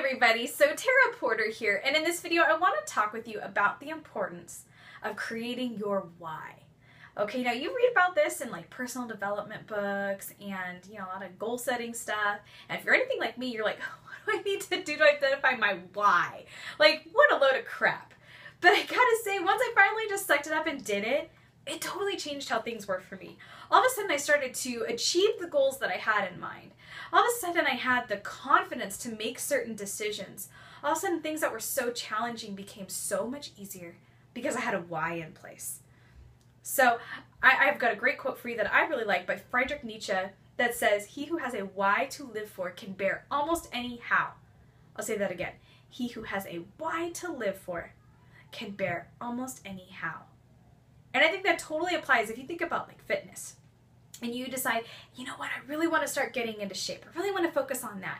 everybody, so Tara Porter here, and in this video I want to talk with you about the importance of creating your why. Okay, now you read about this in like personal development books and a lot of goal setting stuff, and if you're anything like me, you're like, what do I need to do to identify my why? Like, what a load of crap. But I gotta say, once I finally just sucked it up and did it, it totally changed how things were for me. All of a sudden I started to achieve the goals that I had in mind. All of a sudden I had the confidence to make certain decisions. All of a sudden things that were so challenging became so much easier because I had a why in place. So I've got a great quote for you that I really like by Friedrich Nietzsche that says, "He who has a why to live for can bear almost any how." I'll say that again. He who has a why to live for can bear almost any how. And I think that totally applies if you think about like fitness and you decide, you know what, I really want to start getting into shape. I really want to focus on that.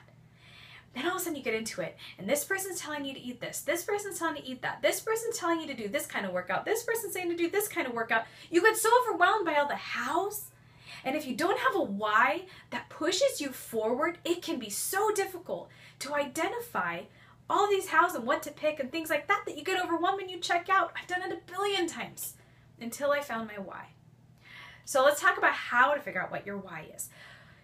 Then all of a sudden you get into it and this person's telling you to eat this person's telling you to eat that, this person's telling you to do this kind of workout, this person's saying to do this kind of workout. You get so overwhelmed by all the hows. And if you don't have a why that pushes you forward, it can be so difficult to identify all these hows and what to pick and things like that that you get overwhelmed and you check out. I've done it a billion times until I found my why. So let's talk about how to figure out what your why is.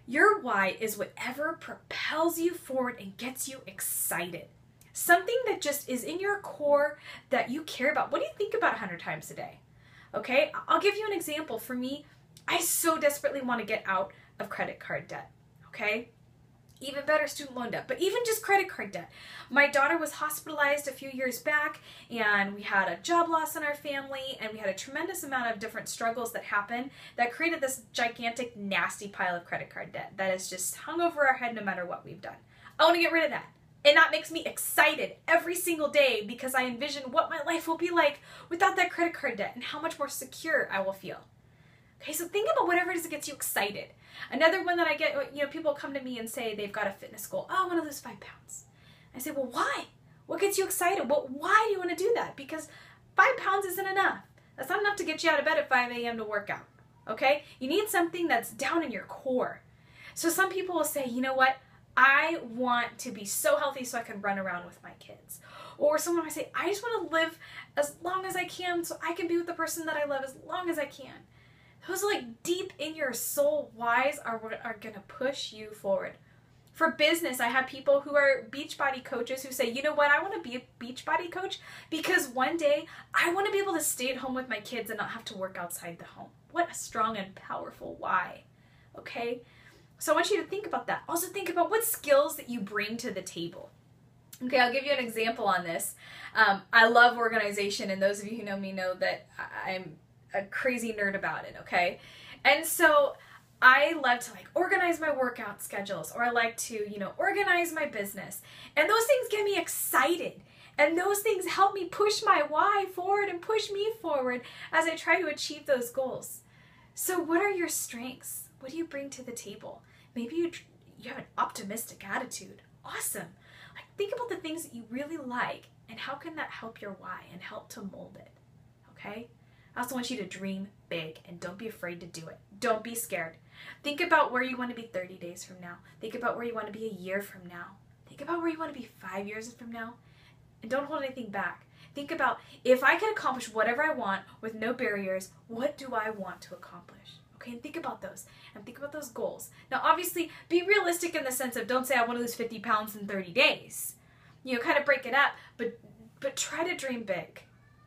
Your why is whatever propels you forward and gets you excited. Something that just is in your core that you care about. What do you think about 100 times a day? Okay, I'll give you an example. For me, I so desperately want to get out of credit card debt. Okay? Even better, student loan debt, but even just credit card debt. My daughter was hospitalized a few years back and we had a job loss in our family and we had a tremendous amount of different struggles that happened that created this gigantic, nasty pile of credit card debt that is just hung over our head no matter what we've done. I want to get rid of that. And that makes me excited every single day because I envision what my life will be like without that credit card debt and how much more secure I will feel. Okay, so think about whatever it is that gets you excited. Another one that I get, people come to me and say they've got a fitness goal. Oh, I want to lose 5 pounds. I say, well, why? What gets you excited? Well, why do you want to do that? Because 5 pounds isn't enough. That's not enough to get you out of bed at 5 a.m. to work out. Okay? You need something that's down in your core. So some people will say, you know what? I want to be so healthy so I can run around with my kids. Or someone might say, I just want to live as long as I can so I can be with the person that I love as long as I can. Those like deep in your soul whys are what are going to push you forward. For business, I have people who are Beachbody coaches who say, you know what, I want to be a Beachbody coach because one day I want to be able to stay at home with my kids and not have to work outside the home. What a strong and powerful why. Okay? So I want you to think about that. Also think about what skills that you bring to the table. Okay, I'll give you an example on this. I love organization, and those of you who know me know that I'm a crazy nerd about it, okay? And so I love to like organize my workout schedules, or I like to, organize my business. And those things get me excited. And those things help me push my why forward and push me forward as I try to achieve those goals. So what are your strengths? What do you bring to the table? Maybe you have an optimistic attitude. Awesome. Like think about the things that you really like and how can that help your why and help to mold it, okay? I also want you to dream big and don't be afraid to do it. Don't be scared. Think about where you want to be 30 days from now. Think about where you want to be a year from now. Think about where you want to be 5 years from now. And don't hold anything back. Think about, if I can accomplish whatever I want with no barriers, what do I want to accomplish? Okay, and think about those. And think about those goals. Now, obviously, be realistic in the sense of don't say I want to lose 50 pounds in 30 days. Kind of break it up, but try to dream big,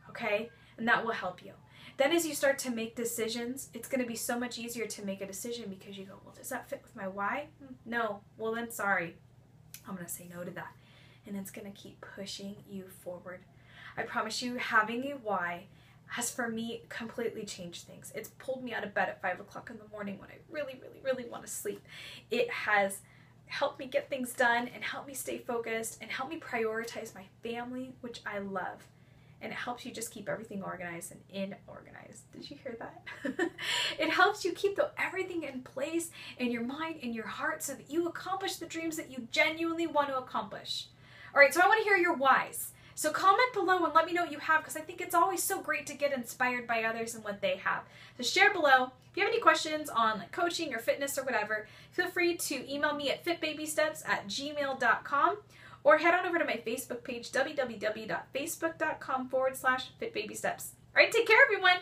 okay? And that will help you. Then as you start to make decisions, it's going to be so much easier to make a decision because you go, well, does that fit with my why? No. Well, then sorry. I'm going to say no to that. And it's going to keep pushing you forward. I promise you, having a why has, for me, completely changed things. It's pulled me out of bed at 5 o'clock in the morning when I really, really, really want to sleep. It has helped me get things done and helped me stay focused and helped me prioritize my family, which I love. And it helps you just keep everything organized and inorganized. Did you hear that? It helps you keep everything in place in your mind, in your heart, so that you accomplish the dreams that you genuinely want to accomplish. All right, so I want to hear your whys. So comment below and let me know what you have, because I think it's always so great to get inspired by others and what they have. So share below. If you have any questions on like coaching or fitness or whatever, feel free to email me at fitbabysteps@gmail.com. or head on over to my Facebook page, www.facebook.com/fitbabysteps. All right, take care, everyone.